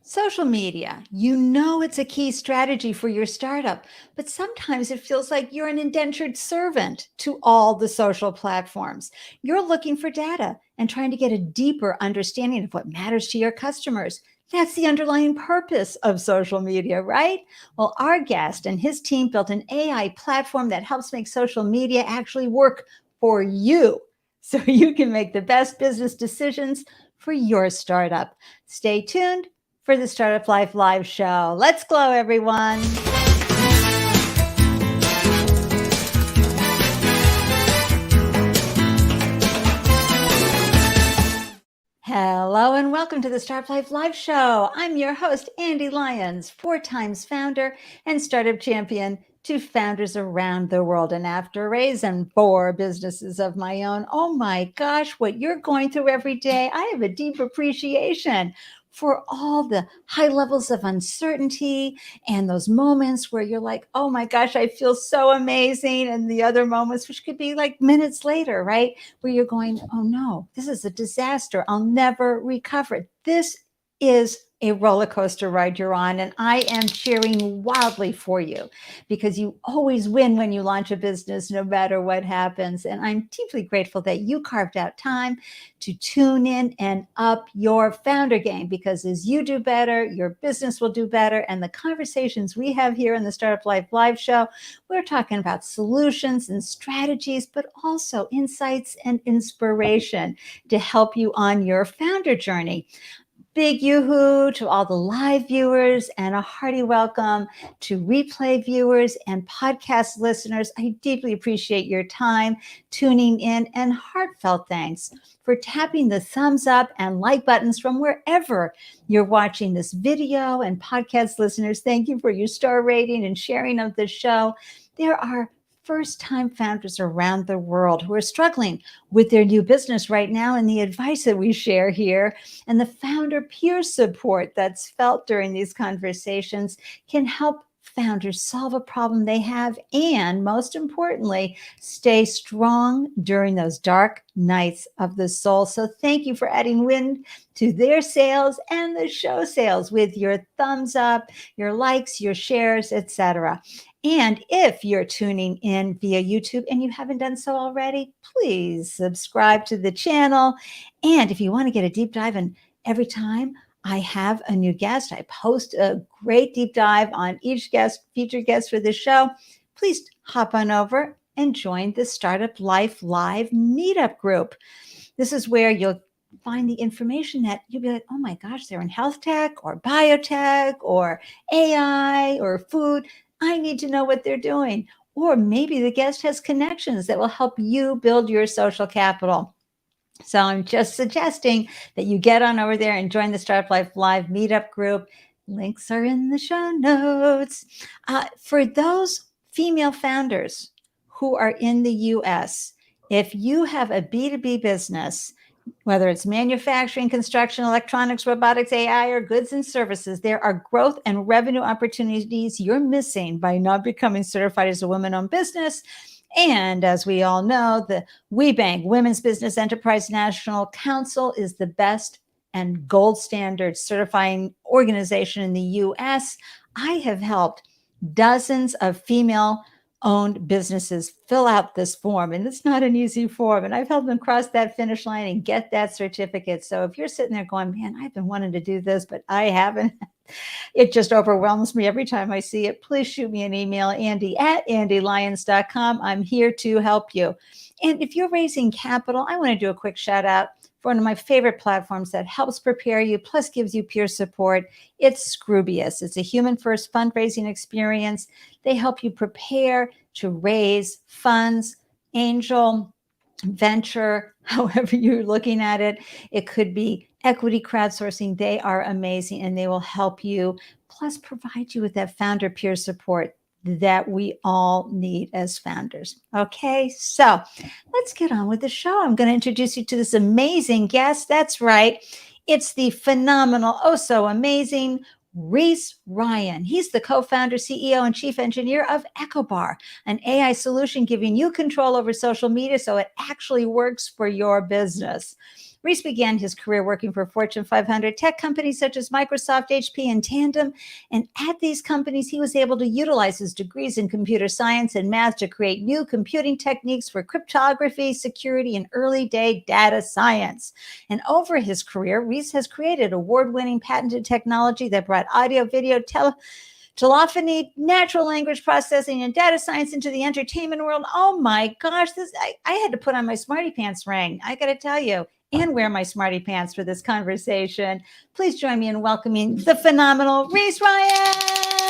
Social media, you know it's a key strategy for your startup, but sometimes it feels like you're an indentured servant to all the social platforms. You're looking for data and trying to get a deeper understanding of what matters to your customers. That's the underlying purpose of social media, right? Well, our guest and his team built an AI platform that helps make social media actually work for you so you can make the best business decisions for your startup. Stay tuned for the Startup Life Live show. Let's glow, everyone. Hello and welcome to the Startup Life Live show. I'm your host, Ande Lyons, 4 times founder and startup champion to founders around the world. And after raising 4 businesses of my own, oh my gosh, what you're going through every day, I have a deep appreciation for all the high levels of uncertainty and those moments where you're like, oh my gosh, I feel so amazing. And the other moments, which could be like minutes later, right? Where you're going, oh no, this is a disaster. I'll never recover. This is a roller coaster ride you're on, and I am cheering wildly for you because you always win when you launch a business, no matter what happens. And I'm deeply grateful that you carved out time to tune in and up your founder game, because as you do better, your business will do better. And the conversations we have here in the Startup Life Live show, we're talking about solutions and strategies, but also insights and inspiration to help you on your founder journey. Big yoo-hoo to all the live viewers and a hearty welcome to replay viewers and podcast listeners. I deeply appreciate your time tuning in, and heartfelt thanks for tapping the thumbs up and like buttons from wherever you're watching this video. And podcast listeners, thank you for your star rating and sharing of the show. There are first-time founders around the world who are struggling with their new business right now, and the advice that we share here and the founder peer support that's felt during these conversations can help founders solve a problem they have, and most importantly, stay strong during those dark nights of the soul. So thank you for adding wind to their sails and the show sales with your thumbs up, your likes, your shares, etc. And if you're tuning in via YouTube and you haven't done so already, please subscribe to the channel. And if you want to get a deep dive, and every time I have a new guest, I post a great deep dive on each guest, featured guest for the show, please hop on over and join the Startup Life Live meetup group. This is where you'll find the information that you'll be like, oh my gosh, they're in health tech or biotech or AI or food. I need to know what they're doing. Or maybe the guest has connections that will help you build your social capital. So I'm just suggesting that you get on over there and join the Startup Life Live meetup group. Links are in the show notes. For those female founders who are in the US, if you have a B2B business, whether it's manufacturing, construction, electronics, robotics, AI, or goods and services, there are growth and revenue opportunities you're missing by not becoming certified as a women-owned business. And as we all know, the WBENC, Women's Business Enterprise National Council, is the best and gold standard certifying organization in the US. I have helped dozens of female-owned businesses fill out this form, and it's not an easy form, and I've helped them cross that finish line and get that certificate. So if you're sitting there going, man, I've been wanting to do this, but I haven't, it just overwhelms me every time I see it, please shoot me an email, Ande@andelyons.com. I'm here to help you. And if you're raising capital, I want to do a quick shout out for one of my favorite platforms that helps prepare you, plus gives you peer support. It's Scroobius. It's a human-first fundraising experience. They help you prepare to raise funds, angel, venture, however you're looking at it. It could be equity crowdsourcing. They are amazing, and they will help you, plus provide you with that founder peer support that we all need as founders. Okay, so let's get on with the show. I'm going to introduce you to this amazing guest. That's right. It's the phenomenal, oh so amazing Rhys Ryan. He's the co-founder, CEO, and chief engineer of Ekkobar, an AI solution giving you control over social media so it actually works for your business. Rhys began his career working for Fortune 500 tech companies such as Microsoft, HP, and Tandem. And at these companies, he was able to utilize his degrees in computer science and math to create new computing techniques for cryptography, security, and early-day data science. And over his career, Rhys has created award-winning patented technology that brought audio, video, telephony, natural language processing, and data science into the entertainment world. Oh my gosh, I had to put on my smarty pants ring, I got to tell you, and wear my smarty pants for this conversation. Please join me in welcoming the phenomenal Rhys Ryan.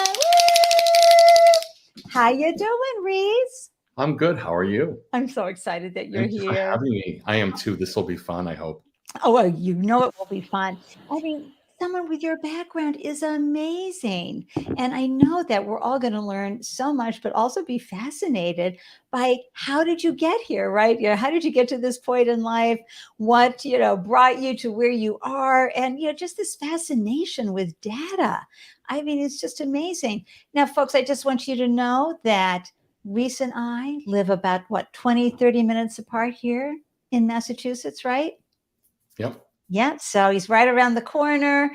Woo! How you doing, Rhys? I'm good. How are you? I'm so excited that you're Thank you here. for having me. I am too. This will be fun, I hope. Oh, well, you know it will be fun. I mean, someone with your background is amazing. And I know that we're all going to learn so much, but also be fascinated by how did you get here, right? How did you get to this point in life? What, brought you to where you are? And, just this fascination with data. I mean, it's just amazing. Now, folks, I just want you to know that Rhys and I live about, 20, 30 minutes apart here in Massachusetts, right? Yep. Yeah, so he's right around the corner.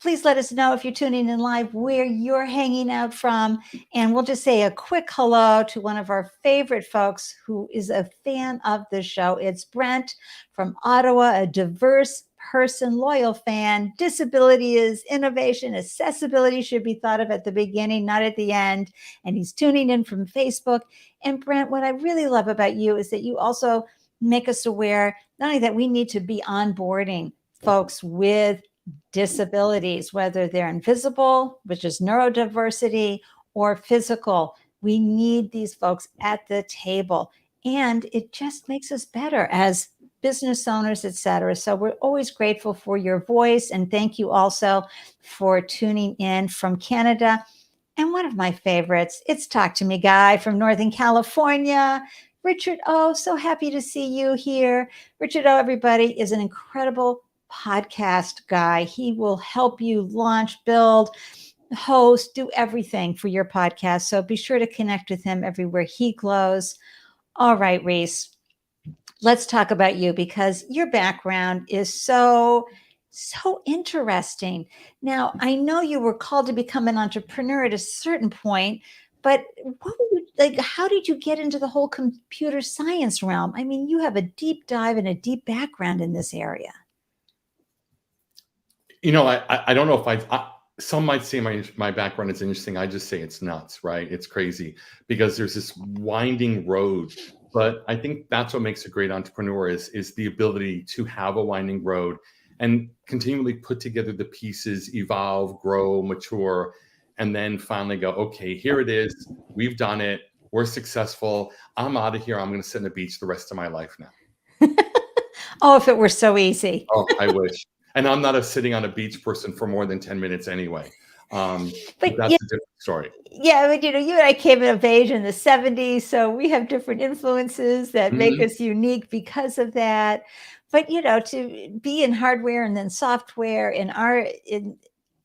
Please let us know if you're tuning in live where you're hanging out from. And we'll just say a quick hello to one of our favorite folks who is a fan of the show. It's Brent from Ottawa, a diverse person, loyal fan. Disability is innovation. Accessibility should be thought of at the beginning, not at the end. And he's tuning in from Facebook. And Brent, what I really love about you is that you also make us aware, not only that we need to be onboarding folks with disabilities, whether they're invisible, which is neurodiversity, or physical. We need these folks at the table. And it just makes us better as business owners, et cetera. So we're always grateful for your voice. And thank you also for tuning in from Canada. And one of my favorites, it's Talk to Me Guy from Northern California. Richard O, so happy to see you here. Richard O, everybody, is an incredible podcast guy. He will help you launch, build, host, do everything for your podcast. So be sure to connect with him everywhere he glows. All right, Rhys, let's talk about you because your background is so interesting. Now, I know you were called to become an entrepreneur at a certain point, but how did you get into the whole computer science realm? I mean, you have a deep dive and a deep background in this area. I don't know if some might say my background is interesting. I just say it's nuts, right? It's crazy because there's this winding road. But I think that's what makes a great entrepreneur is the ability to have a winding road and continually put together the pieces, evolve, grow, mature, and then finally go, okay, here it is. We've done it. We're successful. I'm out of here. I'm going to sit on the beach the rest of my life now. Oh, if it were so easy. Oh, I wish. And I'm not a sitting on a beach person for more than 10 minutes anyway. But that's a different story. Yeah, but you and I came of age in the 70s, so we have different influences that make us unique because of that. But to be in hardware and then software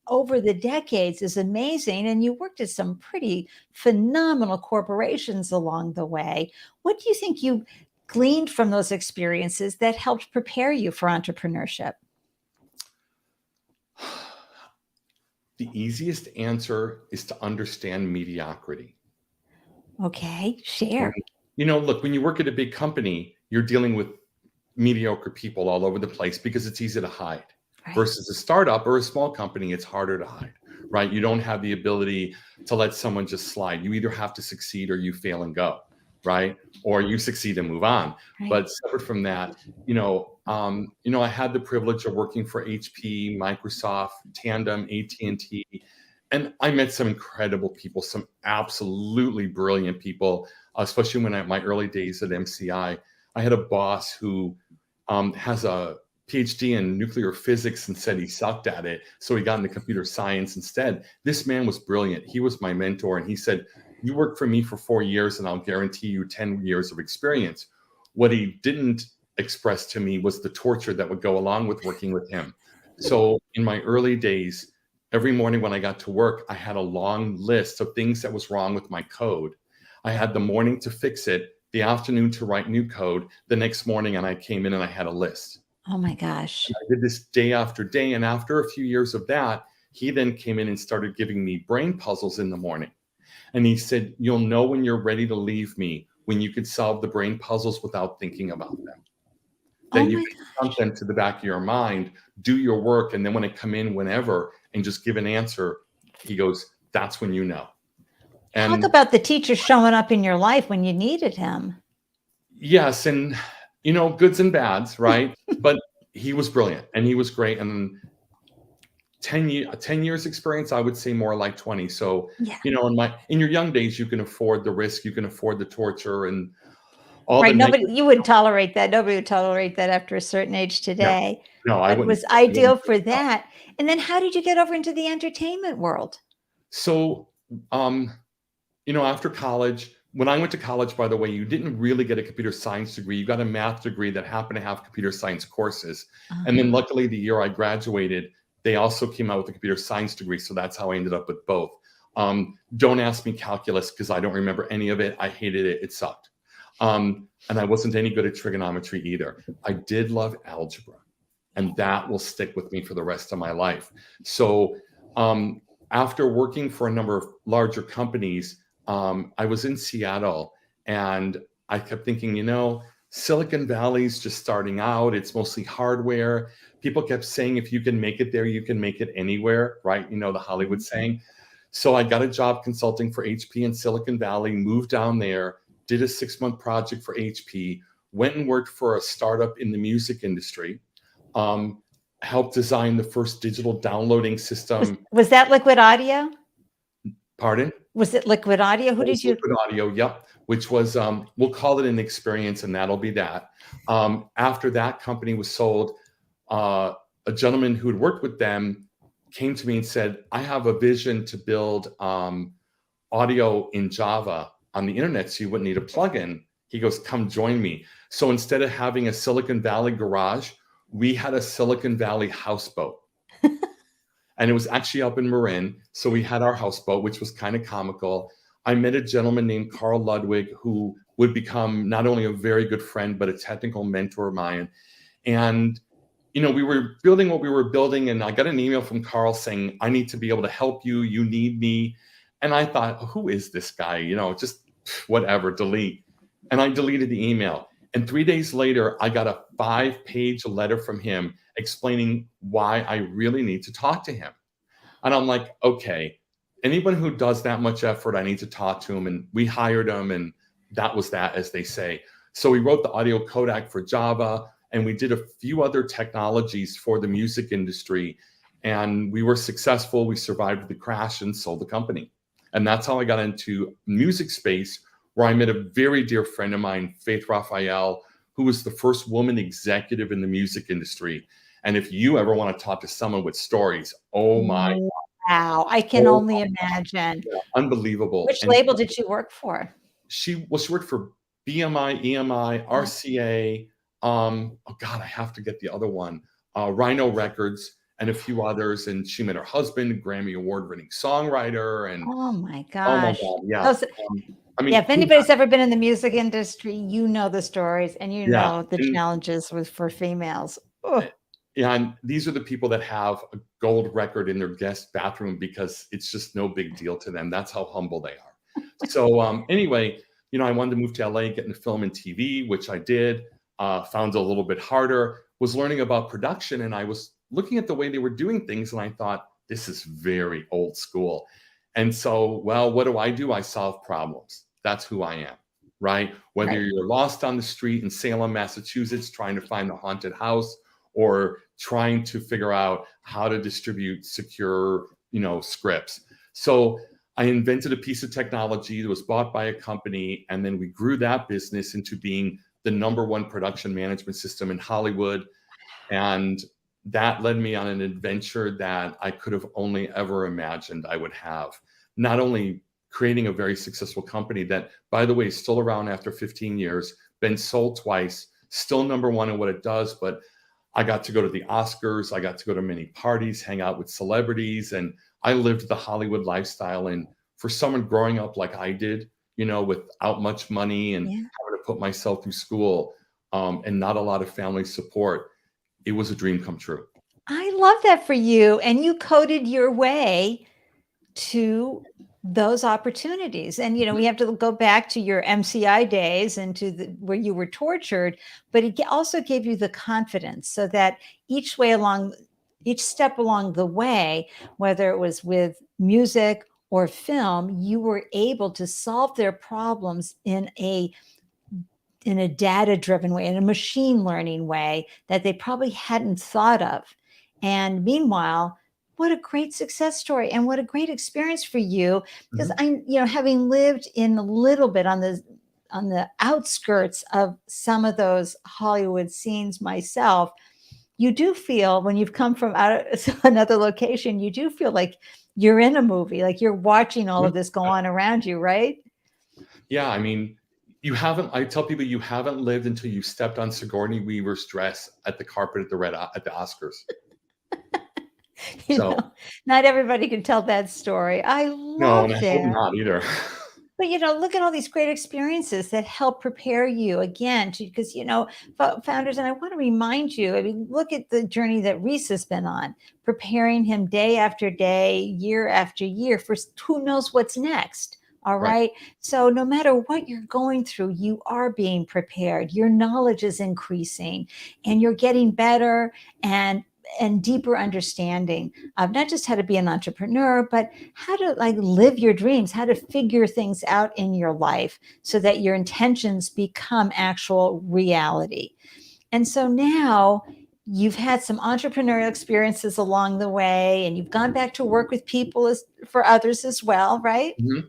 over the decades is amazing. And you worked at some pretty phenomenal corporations along the way. What do you think you gleaned from those experiences that helped prepare you for entrepreneurship? The easiest answer is to understand mediocrity. Okay, share. Look, when you work at a big company, you're dealing with mediocre people all over the place because it's easy to hide. Right. Versus a startup or a small company, it's harder to hide, right? You don't have the ability to let someone just slide. You either have to succeed or you fail and go, right? Or you succeed and move on. Right. But separate from that, I had the privilege of working for HP, Microsoft, Tandem, AT&T, and I met some incredible people, some absolutely brilliant people, especially when my early days at MCI. I had a boss who has a PhD in nuclear physics and said he sucked at it, so he got into computer science instead. This man was brilliant. He was my mentor, and he said, you work for me for 4 years and I'll guarantee you 10 years of experience. What he didn't express to me was the torture that would go along with working with him. So in my early days, every morning when I got to work, I had a long list of things that was wrong with my code. I had the morning to fix it, the afternoon to write new code, the next morning, and I came in and I had a list. Oh my gosh. I did this day after day. And after a few years of that, he then came in and started giving me brain puzzles in the morning. And he said, you'll know when you're ready to leave me, when you can solve the brain puzzles without thinking about them. Oh That you my can dump them to the back of your mind, do your work, and then when it come in whenever and just give an answer, he goes, that's when you know. Talk And about the teacher showing up in your life when you needed him. yes, and goods and bads, right? But he was brilliant and he was great. And 10 years experience, I would say more like 20. So, Yeah. In your young days, you can afford the risk, you can afford the torture and all Right. the Nobody, negative. you wouldn't tolerate that. Nobody would tolerate that after a certain age No, today. no, I But it wouldn't. was I wouldn't ideal do for it, no. that. And then how did you get over into the entertainment world? So, after college, when I went to college, by the way, you didn't really get a computer science degree. You got a math degree that happened to have computer science courses. And then luckily the year I graduated, they also came out with a computer science degree. So that's how I ended up with both. Don't ask me calculus because I don't remember any of it. I hated it. It sucked. And I wasn't any good at trigonometry either. I did love algebra, and that will stick with me for the rest of my life. So after working for a number of larger companies, I was in Seattle and I kept thinking, Silicon Valley's just starting out. It's mostly hardware. People kept saying, if you can make it there, you can make it anywhere, right? The Hollywood saying. So I got a job consulting for HP in Silicon Valley, moved down there, did a 6-month project for HP, went and worked for a startup in the music industry, helped design the first digital downloading system. Was that Liquid Audio? Pardon? Was it Liquid Audio? Who did you? Liquid Audio, yep. Which was, we'll call it an experience, and that'll be that. After that company was sold, a gentleman who had worked with them came to me and said, I have a vision to build audio in Java on the internet, so you wouldn't need a plugin. He goes, come join me. So instead of having a Silicon Valley garage, we had a Silicon Valley houseboat. And it was actually up in Marin. So we had our houseboat, which was kind of comical. I met a gentleman named Carl Ludwig, who would become not only a very good friend, but a technical mentor of mine. And, we were building what we were building. And I got an email from Carl saying, I need to be able to help you. You need me. And I thought, who is this guy? Just whatever, delete. And I deleted the email. And 3 days later, I got a 5-page letter from him explaining why I really need to talk to him. And I'm like, okay, anyone who does that much effort, I need to talk to him. And we hired him, and that was that, as they say. So we wrote the audio codec for Java, and we did a few other technologies for the music industry. And we were successful. We survived the crash and sold the company. And that's how I got into music space, where I met a very dear friend of mine, Faith Raphael, who was the first woman executive in the music industry. And if you ever want to talk to someone with stories, oh my. Wow, I can only imagine. Yeah, unbelievable. Which label did she work for? She worked for BMI, EMI, RCA. Oh God, I have to get the other one. Rhino Records and a few others. And she met her husband, Grammy Award-winning songwriter. And oh my God, yeah. Those, if anybody's ever been in the music industry, the stories, and know the challenges for females. Ugh. Yeah, and these are the people that have a gold record in their guest bathroom because it's just no big deal to them. That's how humble they are. So anyway, I wanted to move to LA, get into film and TV, which I did. Found it a little bit harder. Was learning about production, and I was looking at the way they were doing things, and I thought, this is very old school. And so, well, what do? I solve problems. That's who I am, right? Whether you're lost on the street in Salem, Massachusetts, trying to find the haunted house, or trying to figure out how to distribute secure, scripts. So I invented a piece of technology that was bought by a company, and then we grew that business into being the #1 production management system in Hollywood. And that led me on an adventure that I could have only ever imagined I would have. Not only creating a very successful company that, by the way, is still around after 15 years, been sold twice, still #1 in what it does, but I got to go to the Oscars. I got to go to many parties, hang out with celebrities, and I lived the Hollywood lifestyle. And for someone growing up like I did, without much money and having to put myself through school and not a lot of family support, it was a dream come true. I love that for you. And you coded your way to those opportunities. And, we have to go back to your MCI days and to where you were tortured, but it also gave you the confidence so that each step along the way, whether it was with music or film, you were able to solve their problems in a data-driven way, in a machine learning way that they probably hadn't thought of. And meanwhile, what a great success story and what a great experience for you. Because having lived in a little bit on the outskirts of some of those Hollywood scenes myself, you do feel when you've come from another location, you do feel like you're in a movie, like you're watching all of this go on around you, right? Yeah, I mean, I tell people you haven't lived until you stepped on Sigourney Weaver's dress at the carpet at the Oscars. Not everybody can tell that story. I love I hope not either. But, look at all these great experiences that help prepare you again because, founders, and I want to remind you, I mean, look at the journey that Rhys has been on, preparing him day after day, year after year for who knows what's next. All right. So no matter what you're going through, you are being prepared. Your knowledge is increasing and you're getting better and deeper understanding of not just how to be an entrepreneur, but how to live your dreams, how to figure things out in your life so that your intentions become actual reality. And so now you've had some entrepreneurial experiences along the way, and you've gone back to work with people for others as well, right? Mm-hmm.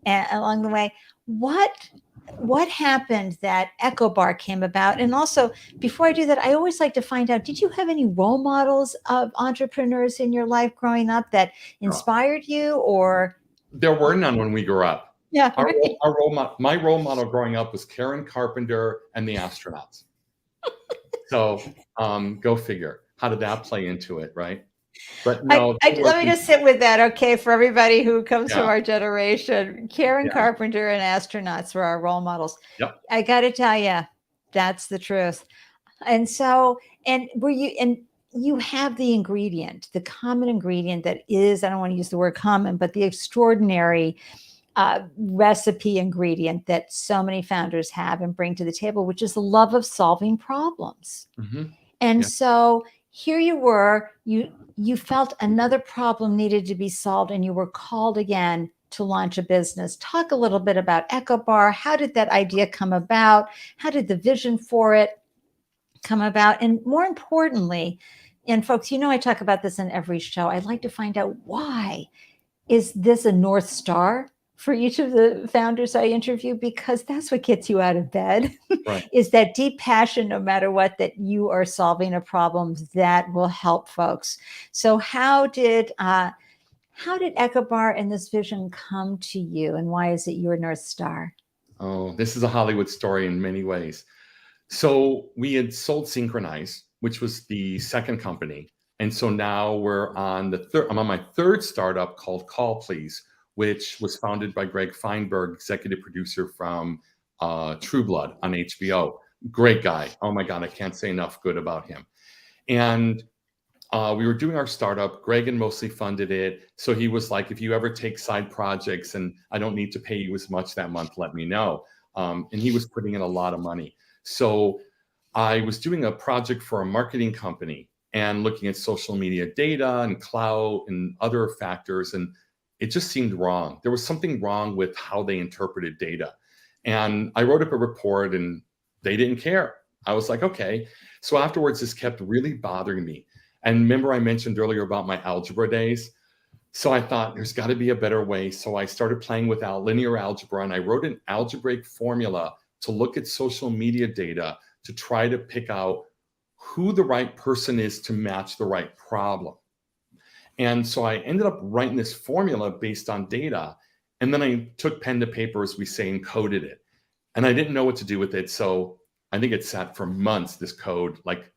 And along the way, what happened that Ekkobar came about? And also, before I do that, I always like to find out, did you have any role models of entrepreneurs in your life growing up that inspired you, or? There were none when we grew up. Yeah. My role model growing up was Karen Carpenter and the Astronauts. So go figure. How did that play into it, right? But no, let me just sit with that, okay, for everybody who comes from our generation. Karen Carpenter and astronauts were our role models. Yep. I got to tell you, that's the truth. And so, you have the ingredient, the common ingredient that is, I don't want to use the word common, but the extraordinary recipe ingredient that so many founders have and bring to the table, which is the love of solving problems. Mm-hmm. And so here you were, you felt another problem needed to be solved, and you were called again to launch a business. Talk a little bit about Ekkobar. How did that idea come about? How did the vision for it come about? And more importantly, and folks, I talk about this in every show, I'd like to find out, why is this a North Star for each of the founders I interview? Because that's what gets you out of bed, is that deep passion, no matter what, that you are solving a problem that will help folks. So how did Ekkobar and this vision come to you, and why is it your North Star? Oh, this is a Hollywood story in many ways. So we had sold Synchronize, which was the second company. And so now we're on I'm on my third startup called Call Please, which was founded by Greg Feinberg, executive producer from True Blood on HBO. Great guy. Oh my God, I can't say enough good about him. And we were doing our startup. Greg had mostly funded it. So he was like, if you ever take side projects and I don't need to pay you as much that month, let me know. And he was putting in a lot of money. So I was doing a project for a marketing company and looking at social media data and clout and other factors. And it just seemed wrong. There was something wrong with how they interpreted data. And I wrote up a report and they didn't care. I was like, okay. So afterwards, this kept really bothering me. And remember, I mentioned earlier about my algebra days. So I thought there's got to be a better way. So I started playing with linear algebra, and I wrote an algebraic formula to look at social media data to try to pick out who the right person is to match the right problem. And so I ended up writing this formula based on data. And then I took pen to paper, as we say, and coded it. And I didn't know what to do with it. So I think it sat for months, this code, like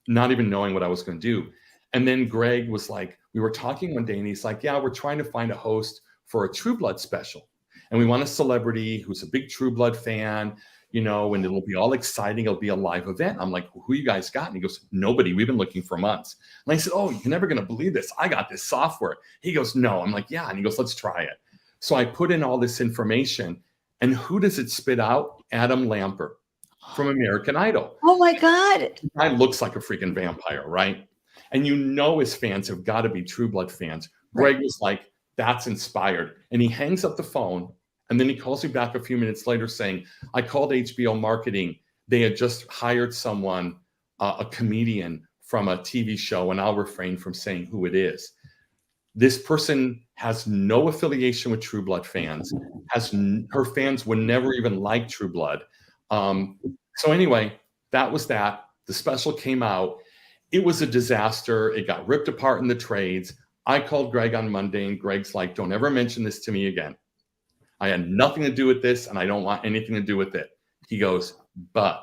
not even knowing what I was going to do. And then Greg was like, we were talking one day and he's like, yeah, we're trying to find a host for a True Blood special. And we want a celebrity who's a big True Blood fan. and it'll be all exciting. It'll be a live event. I'm like, who you guys got? And he goes, nobody. We've been looking for months. And I said, oh, you're never going to believe this. I got this software. He goes, no. I'm like, yeah. And he goes, let's try it. So I put in all this information, and who does it spit out? Adam Lampert from American Idol. Oh my God. The guy looks like a freaking vampire, right? And his fans have got to be True Blood fans. Right. Greg was like, that's inspired. And he hangs up the phone, and then he calls me back a few minutes later saying, I called HBO marketing. They had just hired someone, a comedian from a TV show, and I'll refrain from saying who it is. This person has no affiliation with True Blood fans. Her fans would never even like True Blood. So anyway, that was that. The special came out. It was a disaster. It got ripped apart in the trades. I called Greg on Monday, and Greg's like, don't ever mention this to me again. I had nothing to do with this, and I don't want anything to do with it. He goes, but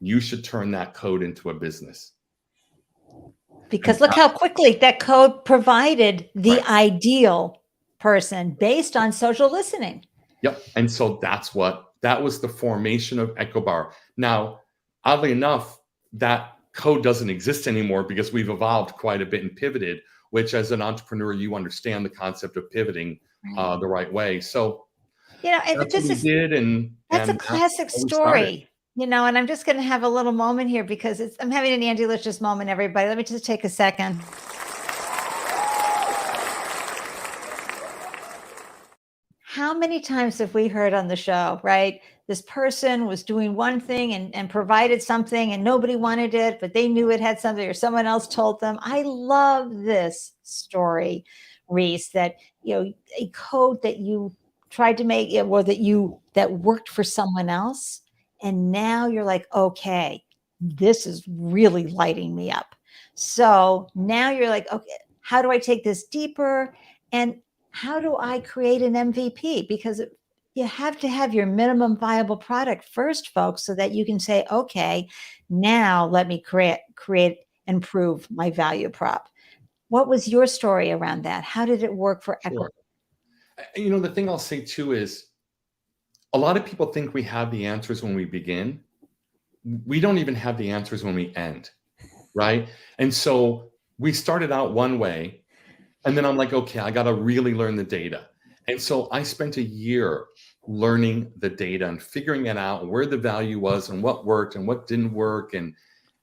you should turn that code into a business. Because look how quickly that code provided the ideal person based on social listening. Yep. And so that was the formation of Ekkobar. Now, oddly enough, that code doesn't exist anymore because we've evolved quite a bit and pivoted, which as an entrepreneur, you understand the concept of pivoting the right way. So, and that's a classic story. And I'm just going to have a little moment here because I'm having an Andelicious moment, everybody. Let me just take a second. How many times have we heard on the show, right? This person was doing one thing and provided something and nobody wanted it, but they knew it had something or someone else told them. I love this story, Rhys, that, a code that you tried to make or that worked for someone else. And now you're like, okay, this is really lighting me up. So now you're like, okay, how do I take this deeper? And how do I create an MVP? Because you have to have your minimum viable product first, folks, so that you can say, okay, now let me create and prove my value prop. What was your story around that? How did it work for Ekkobar? Sure. The thing I'll say too is, a lot of people think we have the answers when we begin. We don't even have the answers when we end, right? And so we started out one way, and then I'm like, okay, I got to really learn the data. And so I spent a year learning the data and figuring it out, where the value was and what worked and what didn't work, and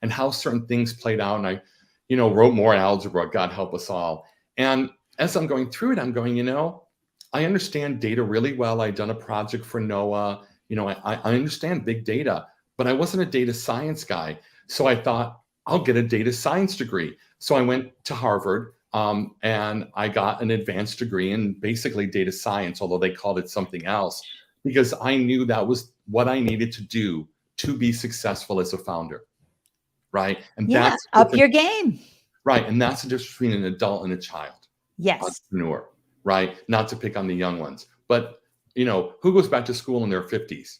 how certain things played out. And I, wrote more algebra, God help us all. And as I'm going through it, I'm going, I understand data really well. I'd done a project for NOAA. I understand big data, but I wasn't a data science guy. So I thought, I'll get a data science degree. So I went to Harvard and I got an advanced degree in basically data science, although they called it something else, because I knew that was what I needed to do to be successful as a founder. Right. And that's up your game. Right. And that's the difference between an adult and a child. Yes. Entrepreneur. Right. Not to pick on the young ones, but who goes back to school in their 50s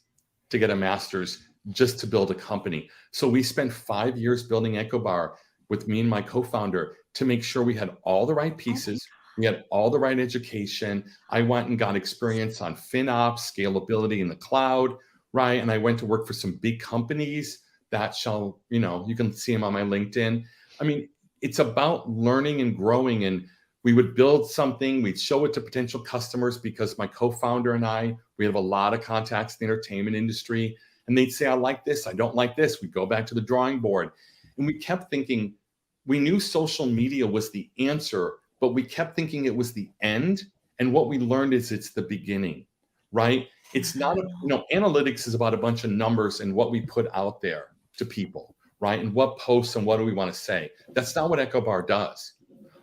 to get a master's just to build a company? So we spent 5 years building Ekkobar with me and my co-founder to make sure we had all the right pieces. We had all the right education. I went and got experience on FinOps, scalability in the cloud. Right. And I went to work for some big companies that you can see them on my LinkedIn. I mean, it's about learning and growing, and we would build something, we'd show it to potential customers because my co-founder and I, we have a lot of contacts in the entertainment industry, and they'd say, I like this, I don't like this. We'd go back to the drawing board. And we kept thinking, we knew social media was the answer, but we kept thinking it was the end. And what we learned is it's the beginning, right? It's not, analytics is about a bunch of numbers and what we put out there to people, right? And what posts and what do we want to say? That's not what Ekkobar does.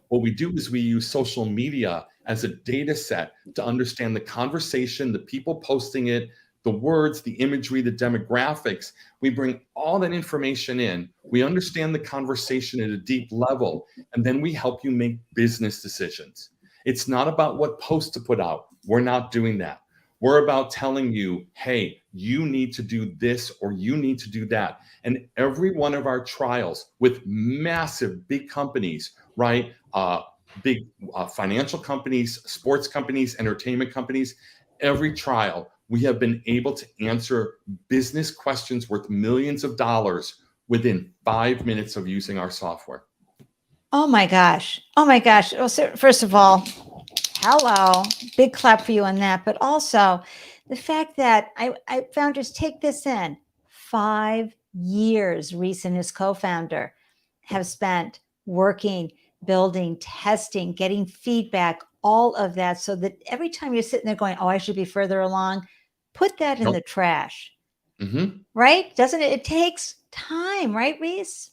What we do is we use social media as a data set to understand the conversation, the people posting it, the words, the imagery, the demographics. We bring all that information in. We understand the conversation at a deep level, and then we help you make business decisions. It's not about what posts to put out. We're not doing that. We're about telling you, hey, you need to do this or you need to do that. And every one of our trials with massive, big companies, right? Big financial companies, sports companies, entertainment companies, every trial, we have been able to answer business questions worth millions of dollars within 5 minutes of using our software. Oh my gosh. Oh my gosh. Well, so first of all, hello, big clap for you on that. But also the fact that I founders take this in 5 years, Rhys and his co-founder have spent working, building, testing, getting feedback, all of that. So that every time you're sitting there going, oh, I should be further along, put that in the trash, right? Doesn't it? It takes time, right, Rhys?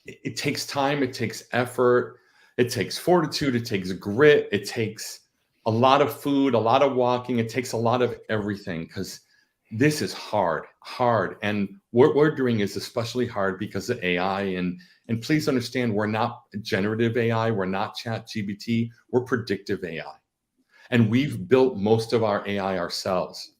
It takes time, it takes effort, it takes fortitude, it takes grit, it takes a lot of food, a lot of walking, it takes a lot of everything, because this is hard. And what we're doing is especially hard because of AI. And please understand, we're not generative AI, we're not ChatGPT, we're predictive AI. And we've built most of our AI ourselves.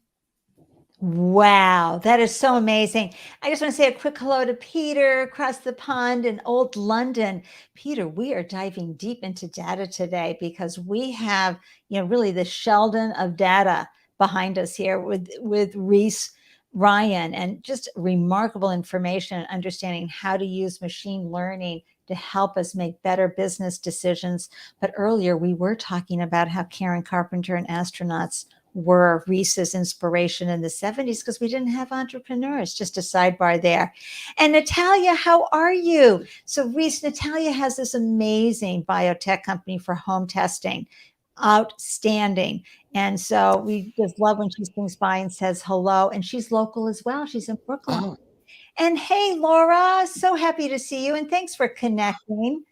Wow, that is so amazing. I just want to say a quick hello to Peter across the pond in Old London. Peter, we are diving deep into data today because we have, really the Sheldon of data behind us here with Rhys, Ryan, and just remarkable information and understanding how to use machine learning to help us make better business decisions. But earlier we were talking about how Karen Carpenter and astronauts were Rhys's inspiration in the 70s because we didn't have entrepreneurs. Just a sidebar there. And Natalia, how are you? So Rhys, Natalia has this amazing biotech company for home testing. Outstanding. And so we just love when she swings by and says hello. And she's local as well. She's in Brooklyn. Oh. And hey, Laura, so happy to see you. And thanks for connecting.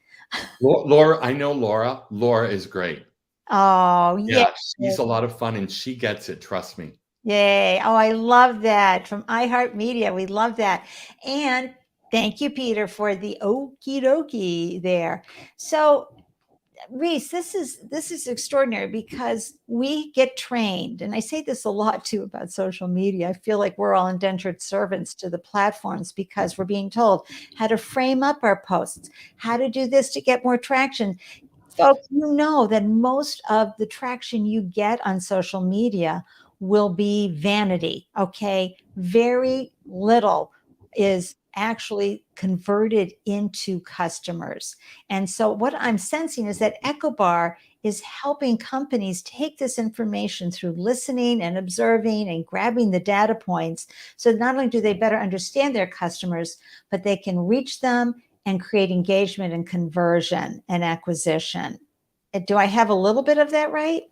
Laura, I know Laura. Laura is great. Oh, yeah. She's a lot of fun and she gets it. Trust me. Yay. Oh, I love that. From iHeartMedia. We love that. And thank you, Peter, for the okie dokie there. So Rhys, this is extraordinary because we get trained, and I say this a lot too about social media. I feel like we're all indentured servants to the platforms because we're being told how to frame up our posts, how to do this to get more traction. Folks, you know that most of the traction you get on social media will be vanity, okay? Very little is actually converted into customers. And so what I'm sensing is that Ekkobar is helping companies take this information through listening and observing and grabbing the data points. So not only do they better understand their customers, but they can reach them and create engagement and conversion and acquisition. Do I have a little bit of that right?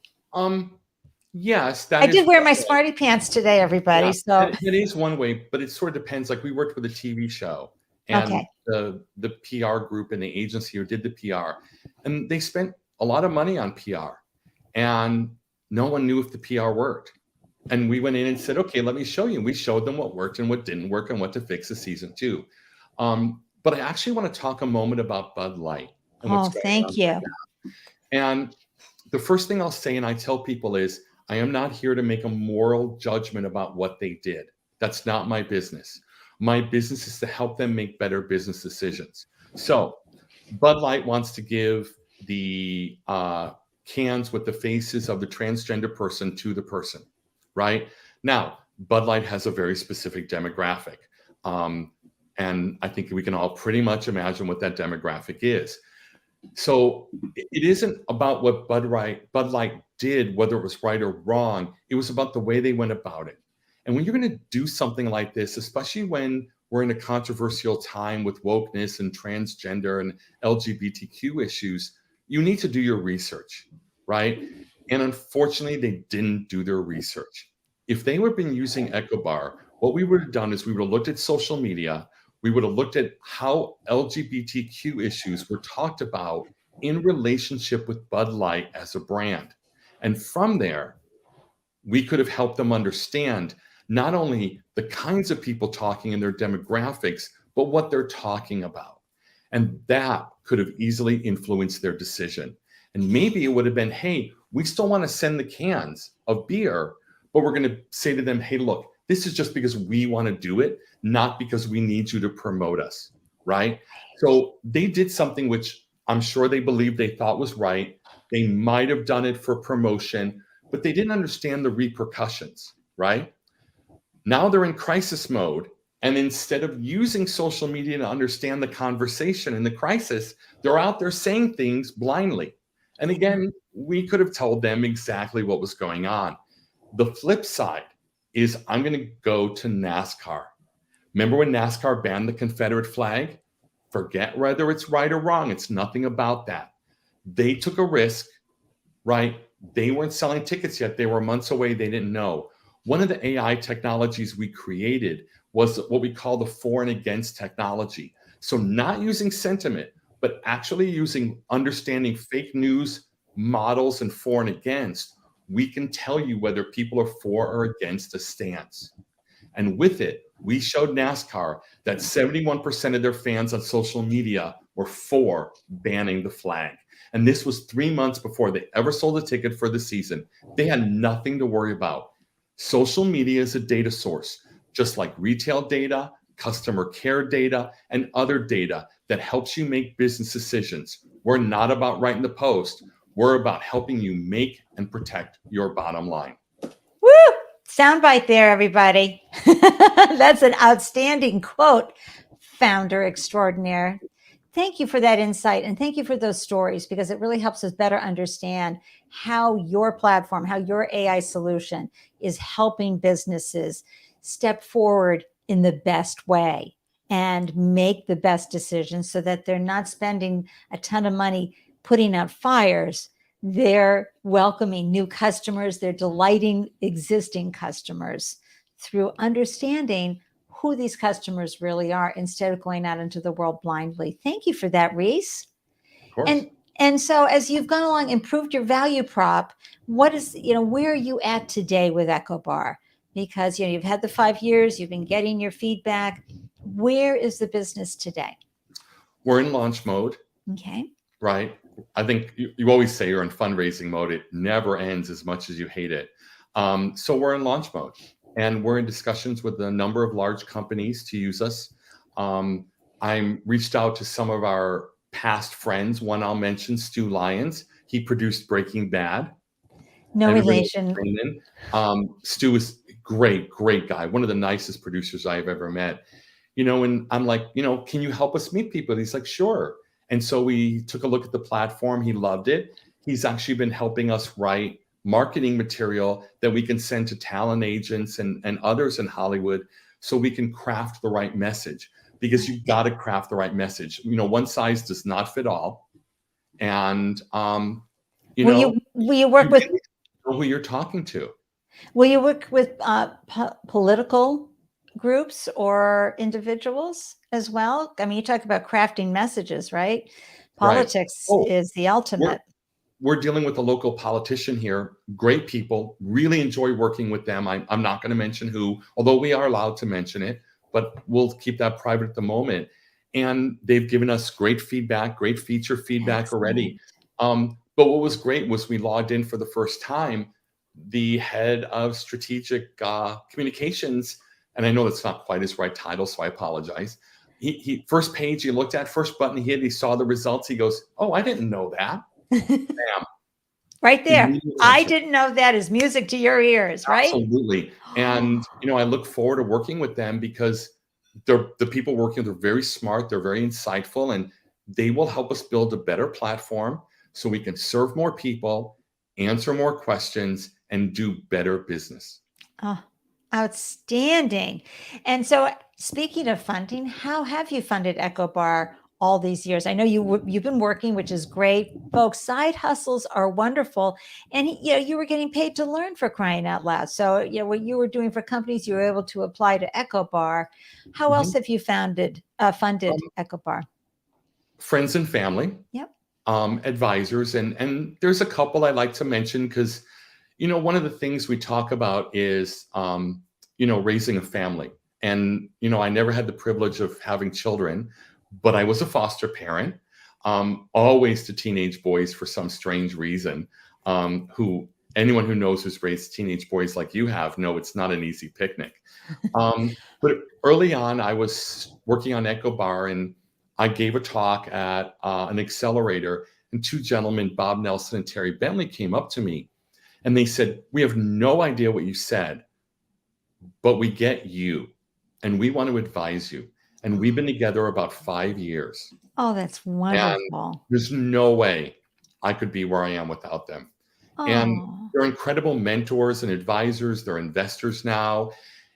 Yes, I did wear my smarty pants today, everybody. Yeah, so it is one way, but it sort of depends. Like we worked with a TV show and the PR group and the agency who did the PR, and they spent a lot of money on PR, and no one knew if the PR worked. And we went in and said, okay, let me show you. And we showed them what worked and what didn't work and what to fix in season 2. But I actually want to talk a moment about Bud Light. And thank you. And the first thing I'll say, and I tell people, is I am not here to make a moral judgment about what they did. That's not my business. My business is to help them make better business decisions. So Bud Light wants to give the cans with the faces of the transgender person to the person, right? Now, Bud Light has a very specific demographic. And I think we can all pretty much imagine what that demographic is. So it isn't about what Bud Light did, whether it was right or wrong. It was about the way they went about it. And when you're going to do something like this, especially when we're in a controversial time with wokeness and transgender and LGBTQ issues, you need to do your research, right? And unfortunately, they didn't do their research. If they would have been using Ekkobar, what we would have done is we would have looked at social media. We would have looked at how LGBTQ issues were talked about in relationship with Bud Light as a brand. And from there, we could have helped them understand not only the kinds of people talking and their demographics, but what they're talking about. And that could have easily influenced their decision. And maybe it would have been, hey, we still want to send the cans of beer, but we're going to say to them, hey, look, this is just because we want to do it, not because we need you to promote us, right? So they did something which I'm sure they believed they thought was right. They might have done it for promotion, but they didn't understand the repercussions. right? Now they're in crisis mode. And instead of using social media to understand the conversation and the crisis, they're out there saying things blindly. And again, we could have told them exactly what was going on. The flip side is I'm going to go to NASCAR. Remember when NASCAR banned the Confederate flag? Forget whether it's right or wrong. It's nothing about that. They took a risk, right? They weren't selling tickets yet. They were months away. They didn't know. One of the AI technologies we created was what we call the for and against technology. So not using sentiment, but actually using understanding fake news models and for and against, we can tell you whether people are for or against a stance. And with it, we showed NASCAR that 71% of their fans on social media were for banning the flag. And this was 3 months before they ever sold a ticket for the season. They had nothing to worry about. Social media is a data source, just like retail data, customer care data, and other data that helps you make business decisions. We're not about writing the post. We're about helping you make and protect your bottom line. Woo! Soundbite there, everybody. That's an outstanding quote, founder extraordinaire. Thank you for that insight. And thank you for those stories, because it really helps us better understand how your platform, how your AI solution is helping businesses step forward in the best way and make the best decisions so that they're not spending a ton of money putting out fires. They're welcoming new customers. They're delighting existing customers through understanding who these customers really are instead of going out into the world blindly. Thank you for that, Rhys. Of course. And so as you've gone along, improved your value prop, what is, where are you at today with Ekkobar? Because, you've had the 5 years, you've been getting your feedback. Where is the business today? We're in launch mode. Okay. Right. I think you always say you're in fundraising mode. It never ends as much as you hate it. So we're in launch mode, and we're in discussions with a number of large companies to use us. I'm reached out to some of our past friends. One I'll mention, Lyons. He produced Breaking Bad. No relation. Stu is great guy. One of the nicest producers I've ever met. And I'm like, can you help us meet people? He's like, sure. And so we took a look at the platform. He loved it. He's actually been helping us write marketing material that we can send to talent agents and others in Hollywood so we can craft the right message, because you've got to craft the right message. One size does not fit all. And, will you work with who you're talking to? Will you work with political groups or individuals as well? I mean, you talk about crafting messages, right? Politics is the ultimate. We're dealing with a local politician here. Great people. Really enjoy working with them. I'm not going to mention who, although we are allowed to mention it, but we'll keep that private at the moment. And they've given us great feedback, great feature feedback already. But what was great was we logged in for the first time. The head of strategic communications, and I know that's not quite his right title, so I apologize. He first page he looked at, first button he hit, he saw the results. He goes, "Oh, I didn't know that." Bam. Right there. I didn't know that is music to your ears, right? Absolutely. And I look forward to working with them, because the people working, they're very smart, they're very insightful, and they will help us build a better platform so we can serve more people, answer more questions, and do better business. Oh, outstanding. And so, speaking of funding, how have you funded Ekkobar all these years? I know you've been working, which is great. Folks, side hustles are wonderful. And you were getting paid to learn, for crying out loud. So, what you were doing for companies, you were able to apply to Ekkobar. How else have you funded Ekkobar? Friends and family. Yep. Advisors, and there's a couple I like to mention, because one of the things we talk about is raising a family. And I never had the privilege of having children, but I was a foster parent, always to teenage boys for some strange reason. Anyone who knows who's raised teenage boys like you have know it's not an easy picnic. But early on, I was working on Ekkobar, and I gave a talk at an accelerator, and two gentlemen, Bob Nelson and Terry Bentley, came up to me, and they said, "We have no idea what you said, but we get you and we want to advise you. And we've been together about 5 years. Oh, that's And wonderful. there's no way I could be where I am without them. And Oh, they're incredible mentors and advisors. They're investors now.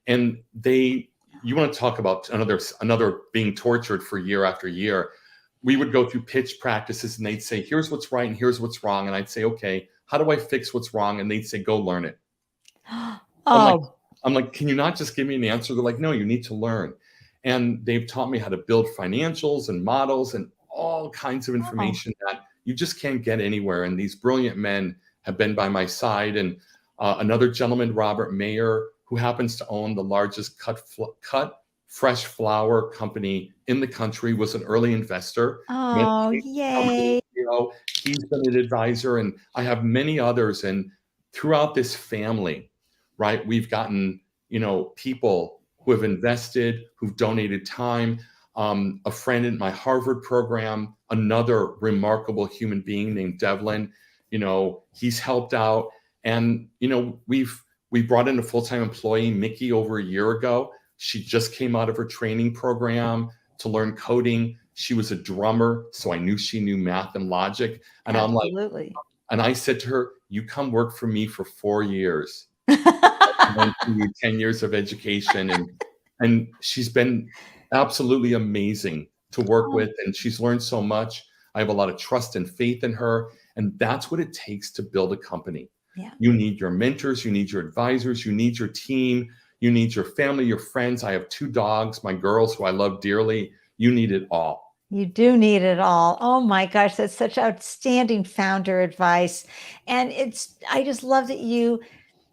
And you want to talk about another being tortured for year after year. We would go through pitch practices and they'd say, here's what's right and here's what's wrong. And I'd say, okay, how do I fix what's wrong? And they'd say, go learn it. oh, I'm like, can you not just give me an answer? They're like, no, you need to learn. And they've taught me how to build financials and models and all kinds of information that you just can't get anywhere. And these brilliant men have been by my side. And another gentleman, Robert Mayer, who happens to own the largest cut fresh flour company in the country, was an early investor. oh, yay. He's been an advisor, and I have many others. And throughout this family, right, we've gotten, people who have invested, who've donated time. A friend in my Harvard program, another remarkable human being named Devlin, he's helped out. And, we brought in a full-time employee, Mickey, over a year ago. She just came out of her training program to learn coding. She was a drummer, so I knew she knew math and logic. And Absolutely. and I said to her, you come work for me for 4 years. And then 10 years of education. And she's been absolutely amazing to work with. And she's learned so much. I have a lot of trust and faith in her. And that's what it takes to build a company. Yeah. You need your mentors, you need your advisors, you need your team, you need your family, your friends. I have 2 dogs, my girls, who I love dearly. You need it all. You do need it all. Oh my gosh, that's such outstanding founder advice. And I just love that you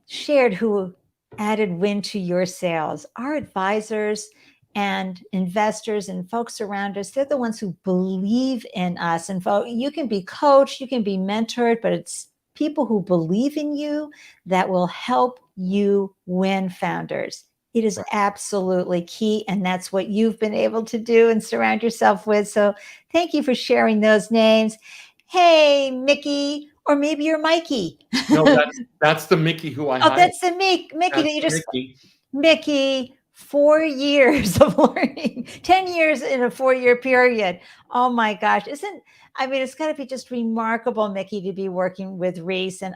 shared who added wind to your sails. Our advisors and investors and folks around us, they're the ones who believe in us. And you can be coached, you can be mentored, but it's people who believe in you that will help you win, founders. It is absolutely key. And that's what you've been able to do and surround yourself with. So thank you for sharing those names. Hey, Mickey, or maybe you're Mikey. No, that's the Mickey who I hired. Oh, that's the Mickey that you just... Mickey, 4 years of learning, 10 years in a 4-year period. Oh my gosh. It's got to be just remarkable, Mickey, to be working with Rhys and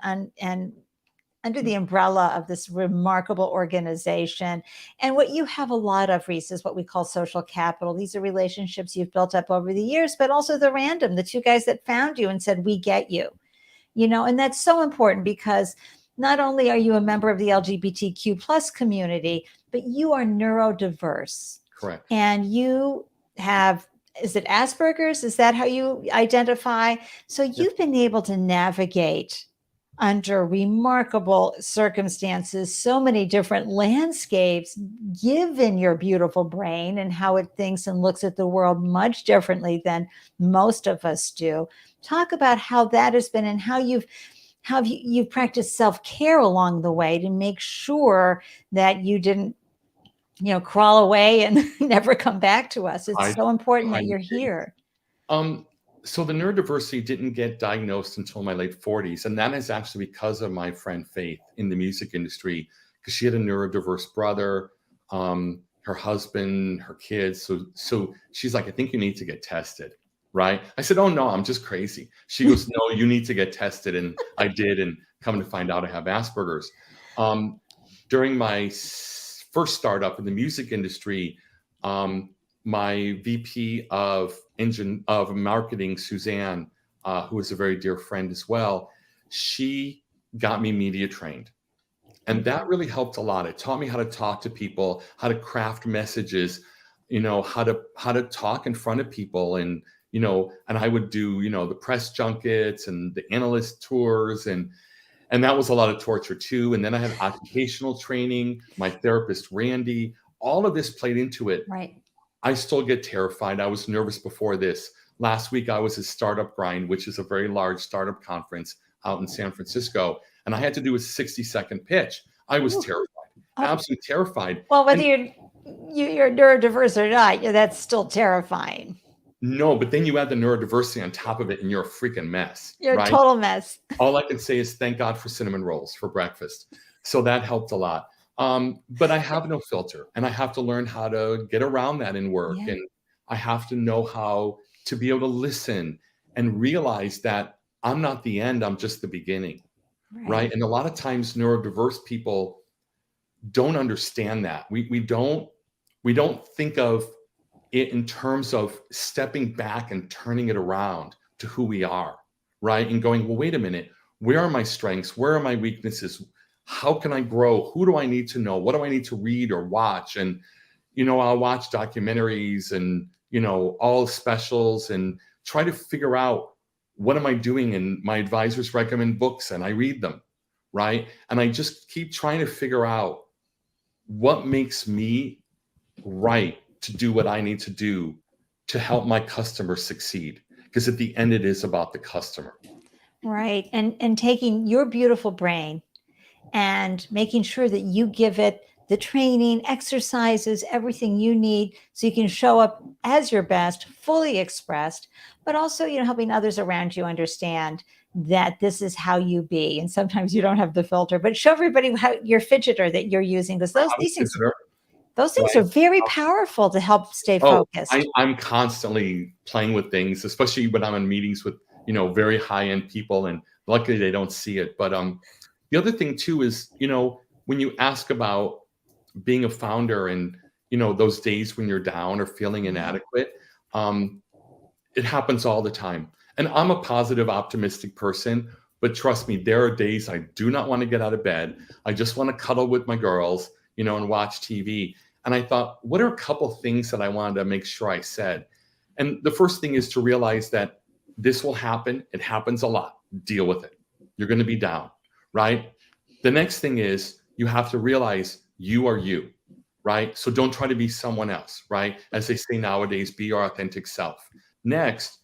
under the umbrella of this remarkable organization. And what you have a lot of, Rhys, is what we call social capital. These are relationships you've built up over the years, but also the 2 guys that found you and said, we get you, and that's so important because not only are you a member of the LGBTQ plus community, but you are neurodiverse. Correct. And you have, is it Asperger's? Is that how you identify? So you've been able to navigate under remarkable circumstances, so many different landscapes, given your beautiful brain and how it thinks and looks at the world much differently than most of us do. Talk about how that has been and how you've practiced self-care along the way to make sure that you didn't, crawl away and never come back to us. It's so important that you're here. So the neurodiversity didn't get diagnosed until my late 40s. And that is actually because of my friend Faith in the music industry, because she had a neurodiverse brother, her husband, her kids. So she's like, I think you need to get tested. Right. I said, oh, no, I'm just crazy. She goes, no, you need to get tested. And I did. And come to find out I have Asperger's. During my first startup in the music industry, my VP of marketing, Suzanne, who is a very dear friend as well, she got me media trained. And that really helped a lot. It taught me how to talk to people, how to craft messages, how to talk in front of people. And, and I would do, the press junkets and the analyst tours. And that was a lot of torture too. And then I had occupational training, my therapist, Randy, all of this played into it. Right. I still get terrified. I was nervous before this. Last week, I was at Startup Grind, which is a very large startup conference out in San Francisco. And I had to do a 60-second pitch. I was terrified, absolutely terrified. Well, whether you're neurodiverse or not, that's still terrifying. No, but then you add the neurodiversity on top of it and you're a freaking mess. You're a total mess. All I can say is thank God for cinnamon rolls for breakfast. So that helped a lot. But I have no filter, and I have to learn how to get around that in work. Yeah. And I have to know how to be able to listen and realize that I'm not the end, I'm just the beginning. Right. And a lot of times neurodiverse people don't understand that. We don't think of it in terms of stepping back and turning it around to who we are, right? And going, well, wait a minute, where are my strengths? Where are my weaknesses? How can I grow? Who do I need to know? What do I need to read or watch? And, I'll watch documentaries and, all specials and try to figure out what am I doing? And my advisors recommend books and I read them, right? And I just keep trying to figure out what makes me right to do what I need to do to help my customers succeed. Because at the end, it is about the customer. Right. And taking your beautiful brain and making sure that you give it the training, exercises, everything you need so you can show up as your best, fully expressed, but also, helping others around you understand that this is how you be. And sometimes you don't have the filter, but show everybody how your fidgeter that you're using, because those things are very powerful to help stay focused. I'm constantly playing with things, especially when I'm in meetings with, very high-end people, and luckily they don't see it. But the other thing too is, when you ask about being a founder and, those days when you're down or feeling inadequate, it happens all the time. And I'm a positive, optimistic person, but trust me, there are days I do not want to get out of bed. I just want to cuddle with my girls, and watch TV. And I thought, what are a couple things that I wanted to make sure I said? And the first thing is to realize that this will happen. It happens a lot. Deal with it. You're going to be down, right? The next thing is you have to realize you are you, right? So don't try to be someone else, right? As they say nowadays, be your authentic self. Next,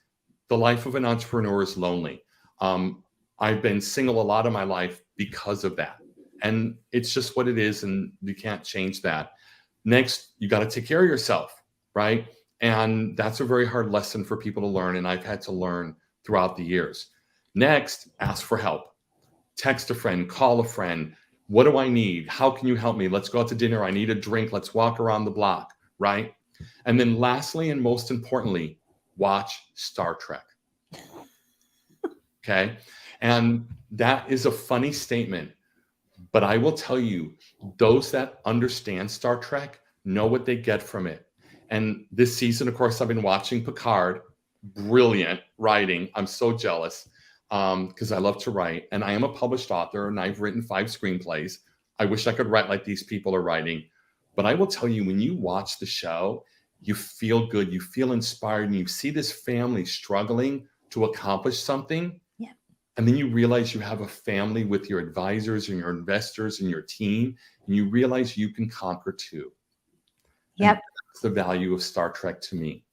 the life of an entrepreneur is lonely. I've been single a lot of my life because of that. And it's just what it is, and you can't change that. Next, you got to take care of yourself, right? And that's a very hard lesson for people to learn, and I've had to learn throughout the years. Next, ask for help. Text a friend, call a friend. What do I need? How can you help me? Let's go out to dinner. I need a drink. Let's walk around the block, right? And then lastly, and most importantly, watch Star Trek. Okay? And that is a funny statement, but I will tell you, those that understand Star Trek know what they get from it. And this season, of course, I've been watching Picard. Brilliant writing. I'm so jealous because I love to write. And I am a published author, and I've written 5 screenplays. I wish I could write like these people are writing. But I will tell you, when you watch the show, you feel good. You feel inspired. And you see this family struggling to accomplish something. And then you realize you have a family with your advisors and your investors and your team, and you realize you can conquer too. Yep. And that's the value of Star Trek to me.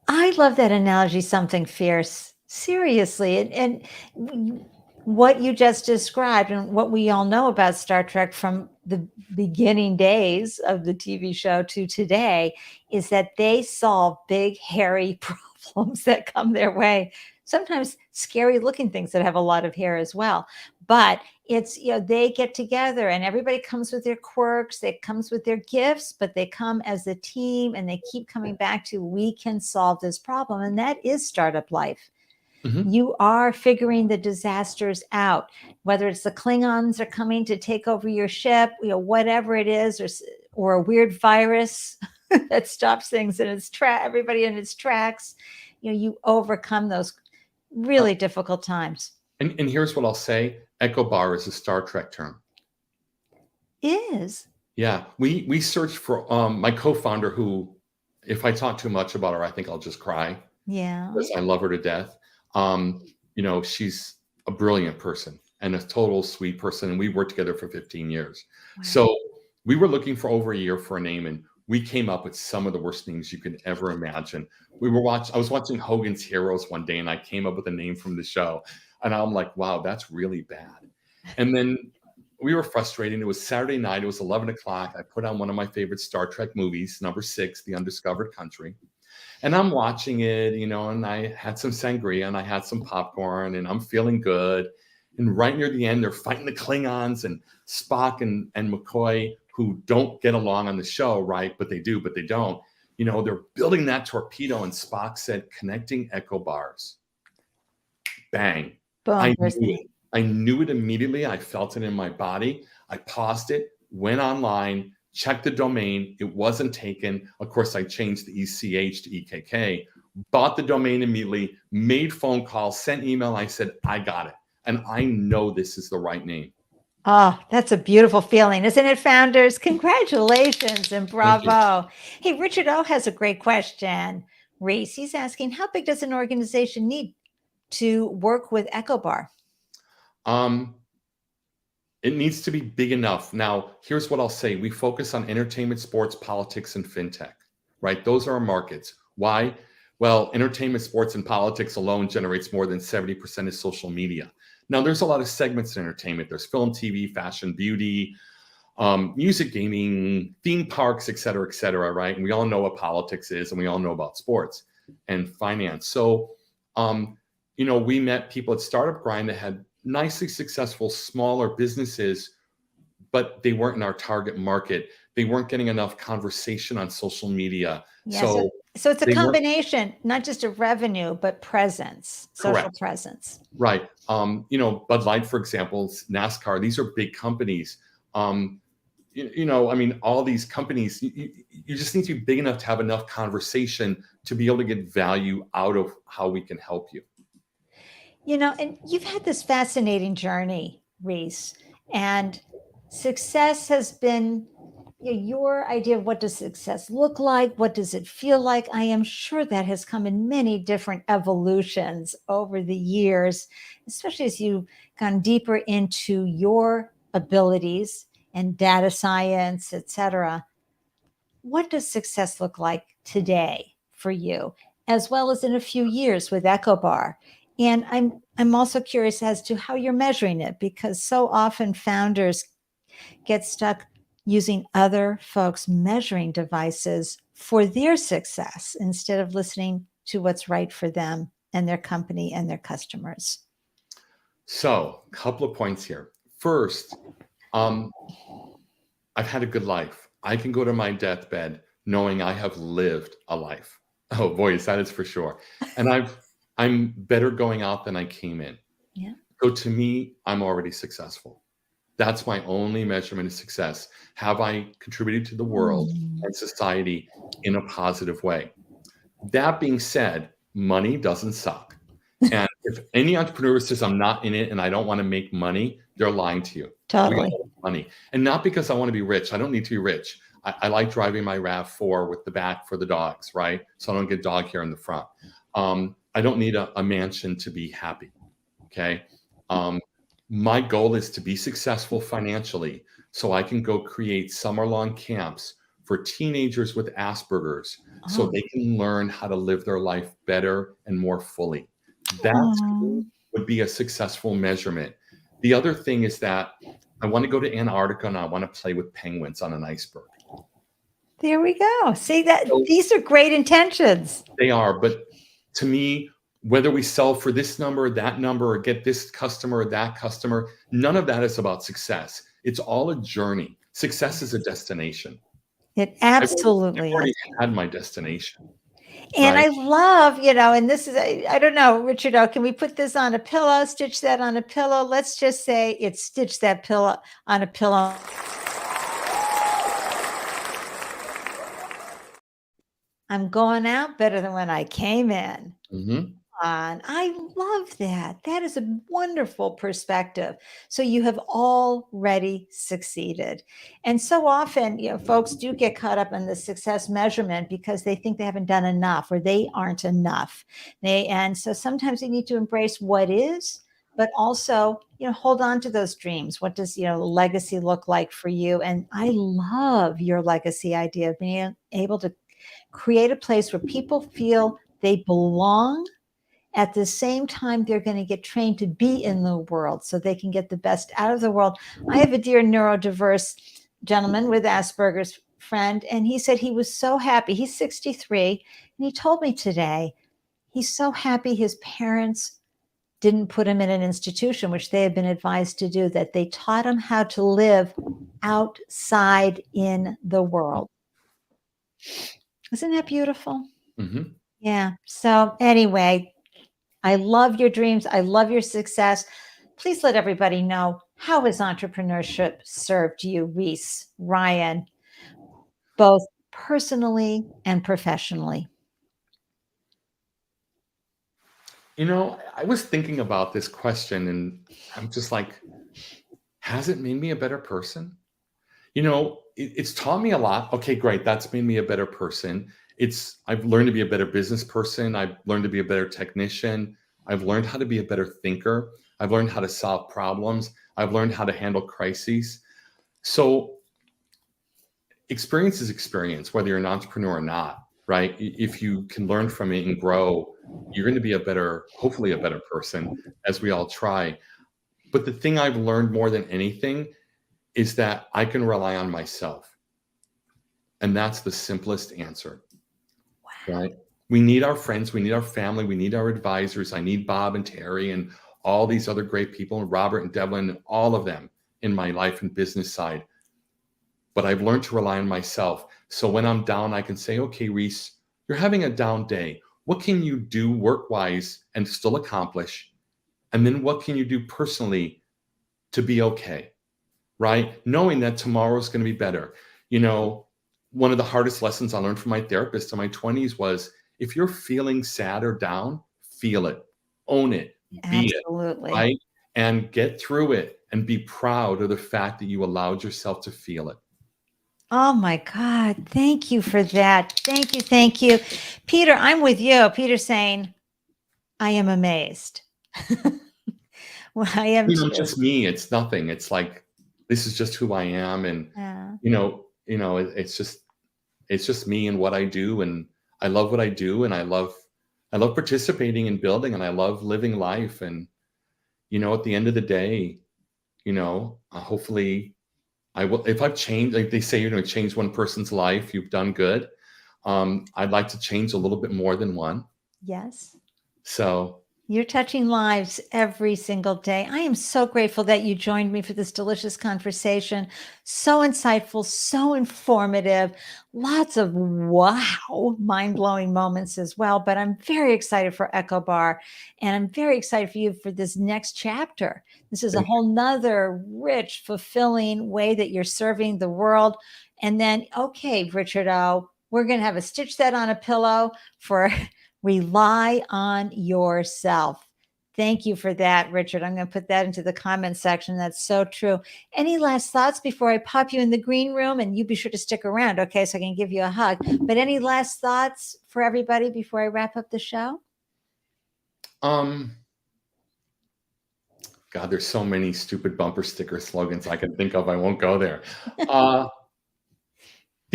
I love that analogy, something fierce. Seriously. And what you just described and what we all know about Star Trek from the beginning days of the TV show to today is that they solve big, hairy problems that come their way. Sometimes scary looking things that have a lot of hair as well. But it's, they get together and everybody comes with their quirks, they comes with their gifts, but they come as a team and they keep coming back to, we can solve this problem. And that is startup life. Mm-hmm. You are figuring the disasters out, whether it's the Klingons are coming to take over your ship, whatever it is, or a weird virus that stops things in its everybody in its tracks. You overcome those really difficult times. And here's what I'll say. Ekkobar is a Star Trek term. Is? Yeah. We searched for my co-founder, who, if I talk too much about her, I think I'll just cry. Yeah. Because I love her to death. She's a brilliant person and a total sweet person. And we worked together for 15 years. Wow. So we were looking for over a year for a name, and we came up with some of the worst names you could ever imagine. I was watching Hogan's Heroes one day, and I came up with a name from the show. And I'm like, wow, that's really bad. And then we were frustrated. It was Saturday night. It was 11 o'clock. I put on one of my favorite Star Trek movies, number 6, The Undiscovered Country. And I'm watching it, and I had some sangria and I had some popcorn and I'm feeling good. And right near the end, they're fighting the Klingons and Spock and McCoy, who don't get along on the show, right? But they do, but they don't. You know, they're building that torpedo, and Spock said, connecting Ekkobars. Bang. Boom. I knew it. I knew it immediately. I felt it in my body. I paused it, went online, checked the domain. It wasn't taken. Of course, I changed the ECH to EKK, bought the domain immediately, made phone calls, sent email. I said, I got it. And I know this is the right name. Oh, that's a beautiful feeling, isn't it, founders? Congratulations and bravo. Hey, Richard O has a great question. Rhys, he's asking, how big does an organization need to work with Ekkobar? It needs to be big enough. Now, here's what I'll say. We focus on entertainment, sports, politics, and fintech, right? Those are our markets. Why? Well, entertainment, sports, and politics alone generates more than 70% of social media. Now, there's a lot of segments in entertainment. There's film, TV, fashion, beauty, music, gaming, theme parks, et cetera, right? And we all know what politics is, and we all know about sports and finance. So, you know, we met people at Startup Grind that had nicely successful smaller businesses, but they weren't in our target market. They weren't getting enough conversation on social media. Yeah, so it's a combination, not just of revenue, but presence, social presence. Right. You know, Bud Light, for example, NASCAR, these are big companies. You know, I mean, all these companies, you just need to be big enough to have enough conversation to be able to get value out of how we can help you. You know, and you've had this fascinating journey, Rhys, and success has been your idea of what does success look like? What does it feel like? I am sure that has come in many different evolutions over the years, especially as you've gone deeper into your abilities and data science, et cetera. What does success look like today for you, as well as in a few years with Ekkobar? And I'm also curious as to how you're measuring it, because so often founders get stuck using other folks' measuring devices for their success instead of listening to what's right for them and their company and their customers. So, a couple of points here. First, I've had a good life. I can go to my deathbed knowing I have lived a life. Oh boy, that is for sure. And I'm better going out than I came in. Yeah. So to me, I'm already successful. That's my only measurement of success. Have I contributed to the world and society in a positive way? That being said, money doesn't suck. And if any entrepreneur says I'm not in it and I don't want to make money, they're lying to you. Totally. Money. And not because I want to be rich. I don't need to be rich. I like driving my RAV4 with the back for the dogs, right? So I don't get dog hair in the front. I don't need a mansion to be happy. Okay. My goal is to be successful financially so I can go create summer-long camps for teenagers with Asperger's so they can learn how to live their life better and more fully. That would be a successful measurement. The other thing is that I want to go to Antarctica and I want to play with penguins on an iceberg. There we go. See that these are great intentions. They are, but to me, whether we sell for this number, that number, or get this customer or that customer, none of that is about success. It's all a journey. Success is a destination. It absolutely I've already had my destination. And right? I love, you know, and this is, I don't know, Richard O, can we put this on a pillow, stitch that on a pillow? Let's just say it's stitch that pillow on a pillow. I'm going out better than when I came in. Mm-hmm. And I love that. That is a wonderful perspective. So you have already succeeded. And so often, you know, folks do get caught up in the success measurement because they think they haven't done enough or they aren't enough. And so sometimes you need to embrace what is, but also, you know, hold on to those dreams. What does, you know, legacy look like for you? And I love your legacy idea of being able to create a place where people feel they belong. At the same time, they're going to get trained to be in the world so they can get the best out of the world. I have a dear neurodiverse gentleman with Asperger's friend, and he said he was so happy. He's 63, and he told me today he's so happy his parents didn't put them in an institution, which they had been advised to do, that they taught them how to live outside in the world. Isn't that beautiful? Mm-hmm. Yeah. So anyway, I love your dreams. I love your success. Please let everybody know, how has entrepreneurship served you, Rhys, Ryan, both personally and professionally? You know, I was thinking about this question and I'm just like, has it made me a better person? You know, it's taught me a lot. Okay, great. That's made me a better person. I've learned to be a better business person. I've learned to be a better technician. I've learned how to be a better thinker. I've learned how to solve problems. I've learned how to handle crises. So experience is experience, whether you're an entrepreneur or not, right? If you can learn from it and grow, you're going to be hopefully a better person, as we all try. But the thing I've learned more than anything is that I can rely on myself. And that's the simplest answer, right? We need our friends, we need our family, we need our advisors. I need Bob and Terry and all these other great people, and Robert and Devlin, all of them in my life and business side. But I've learned to rely on myself. So when I'm down, I can say, okay, Rhys, you're having a down day. What can you do work-wise and still accomplish? And then what can you do personally to be okay, right? Knowing that tomorrow's going to be better. You know, one of the hardest lessons I learned from my therapist in my 20s was, if you're feeling sad or down, feel it, own it, be Absolutely. it, right? And get through it and be proud of the fact that you allowed yourself to feel it. Oh my God. Thank you for that. Thank you. Thank you. Peter, I'm with you. Peter's saying, I am amazed. Well, I am You know, too. just me. It's nothing. It's like, this is just who I am. And, Yeah. it's just me and what I do. And I love what I do. And I love participating in building, and I love living life. And, at the end of the day, hopefully I will, if I've changed, like they say, change one person's life, you've done good. I'd like to change a little bit more than one. Yes. So you're touching lives every single day. I am so grateful that you joined me for this delicious conversation. So insightful, so informative, lots of wow, mind-blowing moments as well. But I'm very excited for Ekkobar, and I'm very excited for you for this next chapter. This is a whole nother rich, fulfilling way that you're serving the world. And then, okay, Richard O, we're going to have a stitch that on a pillow for rely on yourself. Thank you for that, Richard. I'm going to put that into the comment section. That's so true. Any last thoughts before I pop you in the green room? And you be sure to stick around, okay, so I can give you a hug. But any last thoughts for everybody before I wrap up the show? God, there's so many stupid bumper sticker slogans I can think of. I won't go there. The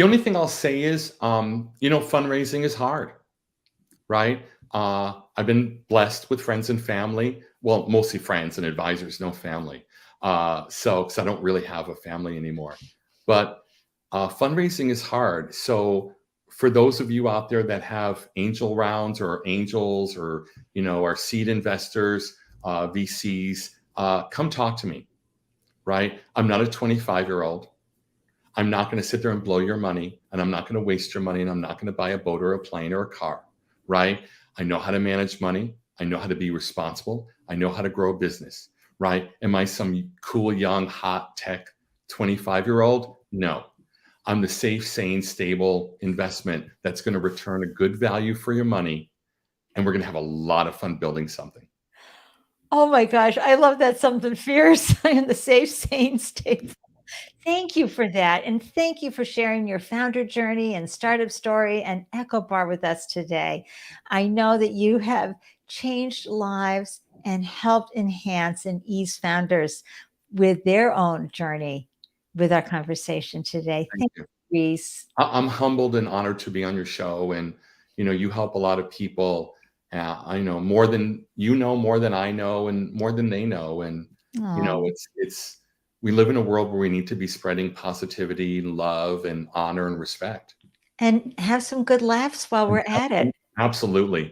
only thing I'll say is, fundraising is hard. Right? I've been blessed with friends and family. Well, mostly friends and advisors, no family. Because I don't really have a family anymore. But fundraising is hard. So for those of you out there that have angel rounds or angels or, are seed investors, VCs, come talk to me, right? I'm not a 25-year-old. I'm not going to sit there and blow your money, and I'm not going to waste your money, and I'm not going to buy a boat or a plane or a car. Right? I know how to manage money. I know how to be responsible. I know how to grow a business, right? Am I some cool, young, hot tech 25-year-old? No. I'm the safe, sane, stable investment that's going to return a good value for your money. And we're going to have a lot of fun building something. Oh my gosh. I love that, something fierce in the safe, sane, stable. Thank you for that. And thank you for sharing your founder journey and startup story and Ekkobar with us today. I know that you have changed lives and helped enhance and ease founders with their own journey with our conversation today. Thank you, Rhys. I'm humbled and honored to be on your show. And, you help a lot of people. I know more than more than I know, and more than they know. And, we live in a world where we need to be spreading positivity, love, and honor and respect. And have some good laughs while we're at it. Absolutely.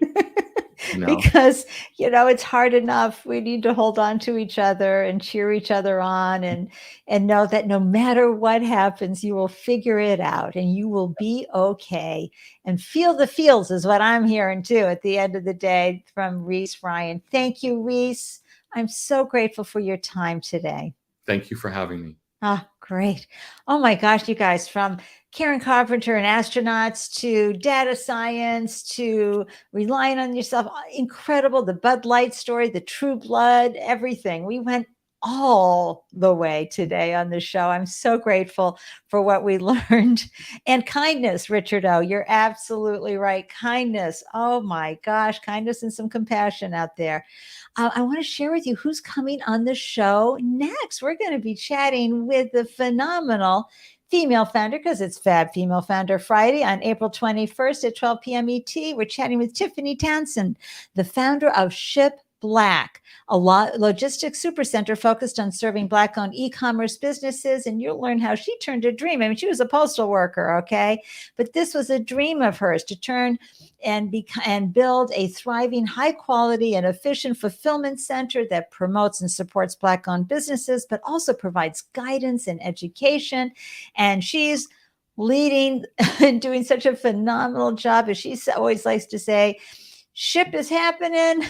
because, it's hard enough. We need to hold on to each other and cheer each other on and know that no matter what happens, you will figure it out and you will be okay. And feel the feels is what I'm hearing too at the end of the day from Rhys Ryan. Thank you, Rhys. I'm so grateful for your time today. Thank you for having me. Oh, great. Oh my gosh, you guys, from Karen Carpenter and astronauts to data science to relying on yourself. Incredible. The Bud Light story, the True Blood, everything. We went all the way today on the show. I'm so grateful for what we learned. And kindness, Richard O. You're absolutely right. Kindness. Oh my gosh, kindness and some compassion out there. I want to share with you who's coming on the show next. We're going to be chatting with the phenomenal female founder, because it's Fab Female Founder Friday on April 21st at 12 p.m. ET. We're chatting with Tiffany Townsend, the founder of Ship Black, a logistics supercenter focused on serving Black-owned e-commerce businesses. And you'll learn how she turned a dream. I mean, she was a postal worker, okay? But this was a dream of hers to turn and build a thriving, high-quality and efficient fulfillment center that promotes and supports Black-owned businesses, but also provides guidance and education. And she's leading and doing such a phenomenal job, as she always likes to say. Ship is happening.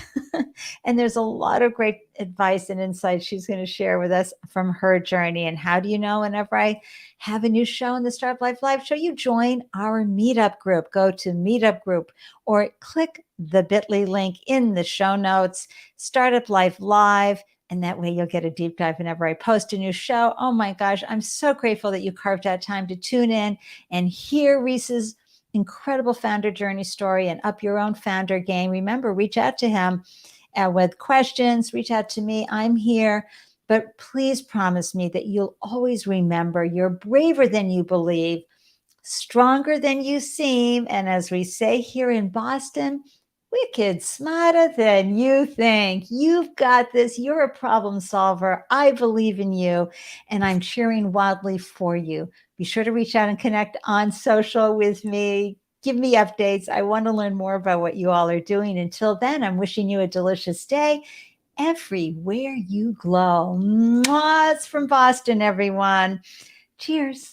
And there's a lot of great advice and insights she's going to share with us from her journey. And how do you know whenever I have a new show in the Startup Life Live show, you join our meetup group. Go to meetup group or click the bit.ly link in the show notes, Startup Life Live. And that way you'll get a deep dive whenever I post a new show. Oh my gosh, I'm so grateful that you carved out time to tune in and hear Rhys's incredible founder journey story and up your own founder game. Remember, reach out to him with questions, reach out to me. I'm here, but please promise me that you'll always remember you're braver than you believe, stronger than you seem. And as we say here in Boston, wicked smarter than you think. You've got this. You're a problem solver. I believe in you, and I'm cheering wildly for you. Be sure to reach out and connect on social with me. Give me updates. I want to learn more about what you all are doing. Until then, I'm wishing you a delicious day everywhere you glow. Mwah, it's from Boston, everyone. Cheers.